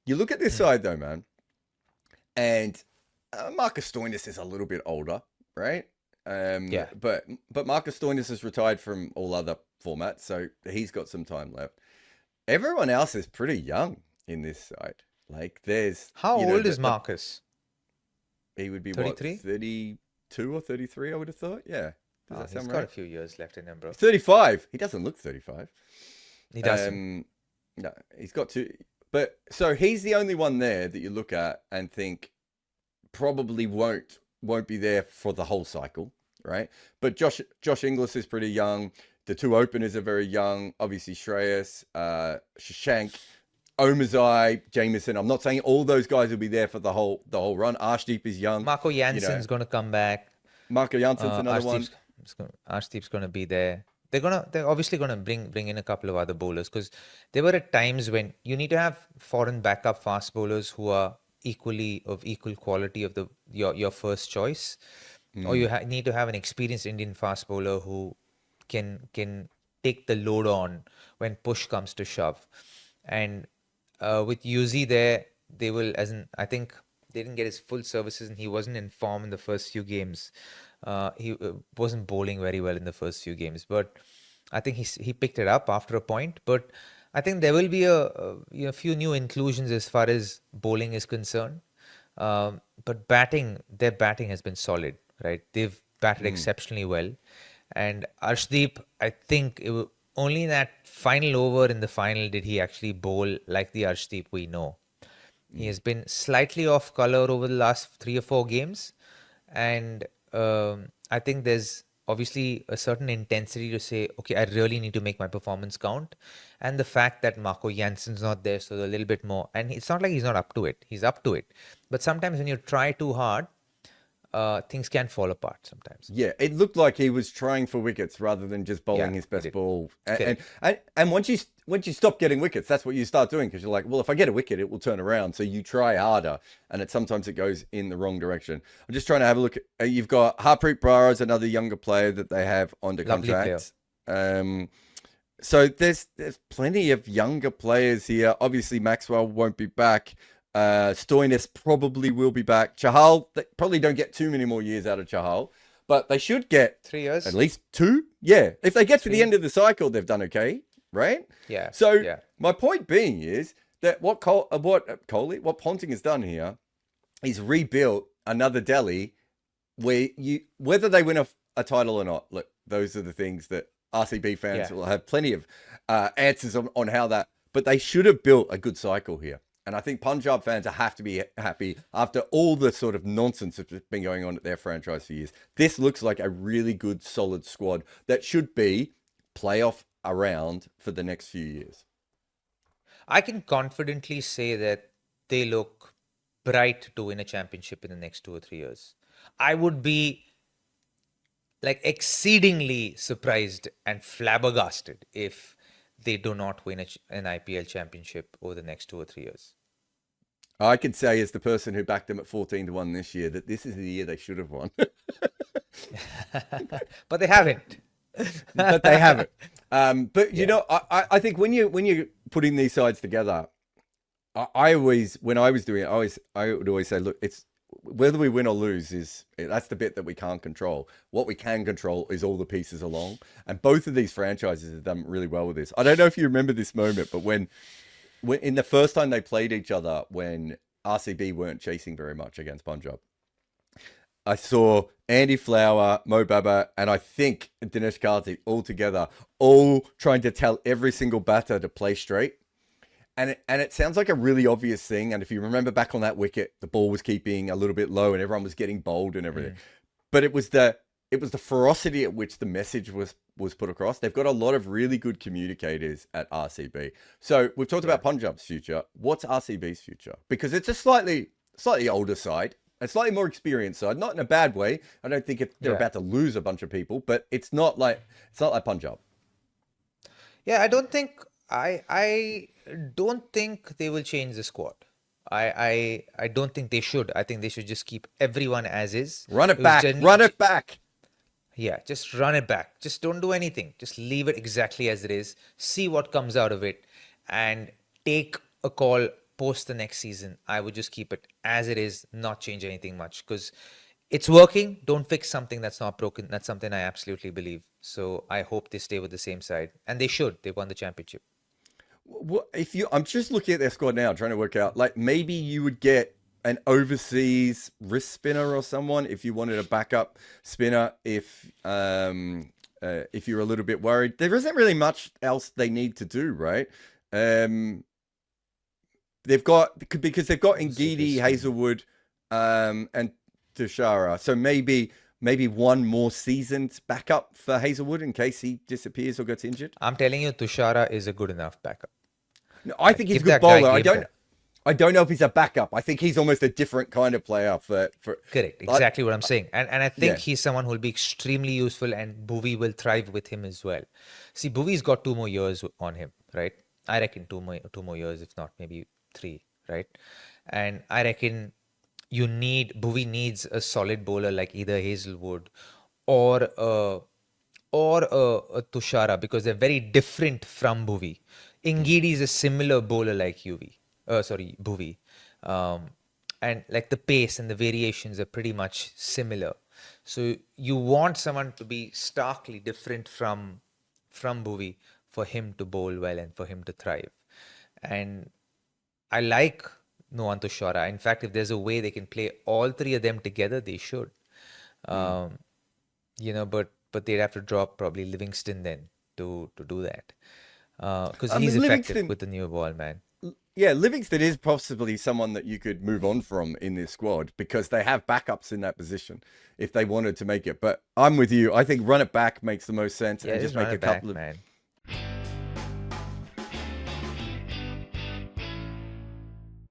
You look at this side though, man, and Marcus Stoinis is a little bit older, right? Yeah. But Marcus Stoinis has retired from all other formats, so he's got some time left. Everyone else is pretty young in this side. Like there's, How you know, old is the Marcus? he would be what 33? 32 or 33, I would have thought. Yeah. Does Oh, that he's sound got a right? few years left in him, bro. 35. He doesn't look 35. He doesn't. Um, no, he's got two. But so he's the only one there that you look at and think probably won't be there for the whole cycle, right? But Josh Inglis is pretty young. The two openers are very young. Obviously, Shreyas, Shashank, Omazai, Jameson. I'm not saying all those guys will be there for the whole run. Arshdeep is young. Marco You know, Janssen's going to come back. Marco Janssen's another one. Arshdeep's going to be there. They're obviously going to bring in a couple of other bowlers, because there were at times when you need to have foreign backup fast bowlers who are equal quality of your first choice, or you need to have an experienced Indian fast bowler who can take the load on when push comes to shove. And with Yuzi there, they will, I think they didn't get his full services and he wasn't in form in the first few games. He wasn't bowling very well in the first few games, but I think he picked it up after a point. But I think there will be a few new inclusions as far as bowling is concerned. But their batting has been solid, right? They've batted exceptionally well. And Arshdeep, I think only in that final over in the final did he actually bowl like the Arshdeep we know. He has been slightly off color over the last 3 or 4 games. And I think there's obviously a certain intensity to say, okay, I really need to make my performance count. And the fact that Marco Janssen's not there, so a little bit more. And it's not like he's not up to it. He's up to it. But sometimes when you try too hard, things can fall apart sometimes. Yeah, it looked like he was trying for wickets rather than just bowling his best ball. And once you stop getting wickets, that's what you start doing, because you're like, well, if I get a wicket, it will turn around. So you try harder, and sometimes it goes in the wrong direction. I'm just trying to have a look at. You've got Harpreet Brar as another younger player that they have under contract. So there's plenty of younger players here. Obviously, Maxwell won't be back. Stoinis probably will be back. Chahal, they probably don't get too many more years out of Chahal, but they should get 3 years, at least 2. Yeah, if they get to the end of the cycle, they've done okay, right? Yeah. So my point being is that what Ponting has done here is rebuilt another Delhi where whether they win a title or not. Look, those are the things that RCB fans will have plenty of answers on how that. But they should have built a good cycle here. And I think Punjab fans have to be happy after all the sort of nonsense that's been going on at their franchise for years. This looks like a really good, solid squad that should be playoff around for the next few years. I can confidently say that they look bright to win a championship in the next 2 or 3 years. I would be like exceedingly surprised and flabbergasted if they do not win an IPL championship over the next 2 or 3 years. I could say, as the person who backed them at 14-1 this year, that this is the year they should have won. But they haven't. But they haven't. But you know, I think when you're putting these sides together, I always, when I was doing it, I would always say, look, it's whether we win or lose that's the bit that we can't control. What we can control is all the pieces along. And both of these franchises have done really well with this. I don't know if you remember this moment, but when in the first time they played each other, when RCB weren't chasing very much against Punjab, I saw Andy Flower, Mo Baba, and I think Dinesh Karthik all together, all trying to tell every single batter to play straight. And it sounds like a really obvious thing. And if you remember back on that wicket, the ball was keeping a little bit low and everyone was getting bowled and everything. But it was the ferocity at which the message was put across. They've got a lot of really good communicators at RCB. So we've talked about Punjab's future. What's RCB's future? Because it's a slightly older side, a slightly more experienced side, not in a bad way. I don't think they're about to lose a bunch of people, but it's not like Punjab. Yeah, I don't think they will change the squad. I don't think they should. I think they should just keep everyone as is. Run it back. Run it back. Yeah, just run it back. Just don't do anything. Just leave it exactly as it is. See what comes out of it and take a call post the next season, I would just keep it as it is, not change anything much, because it's working. Don't fix something that's not broken. That's something I absolutely believe. So I hope they stay with the same side, and they should. They won the championship. What if you? I'm just looking at their squad now, trying to work out. Like maybe you would get an overseas wrist spinner or someone if you wanted a backup spinner. If you're a little bit worried, there isn't really much else they need to do, right? They've got because they've got Ngidi, Hazelwood, and Tushara. So maybe one more season's backup for Hazelwood in case he disappears or gets injured. I'm telling you, Tushara is a good enough backup. No, I think he's a good bowler. I don't know if he's a backup. I think he's almost a different kind of player for Correct. Exactly what I'm saying. And I think he's someone who will be extremely useful, and Bhuvi will thrive with him as well. See, Bhuvi's got 2 more years on him, right? I reckon 2 more years, if not maybe 3, right? And I reckon Bhuvi needs a solid bowler like either Hazelwood or a Tushara, because they're very different from Bhuvi. Ngidi is a similar bowler like Bhuvi. And like the pace and the variations are pretty much similar. So you want someone to be starkly different from Bhuvi for him to bowl well and for him to thrive. And I like Nuwan Tushara. In fact, if there's a way they can play all 3 of them together, they should. But they'd have to drop probably Livingston then to do that. Because he's effective with the new ball, man. Yeah, Livingston is possibly someone that you could move on from in this squad because they have backups in that position if they wanted to make it. But I'm with you. I think run it back makes the most sense, and just make a couple of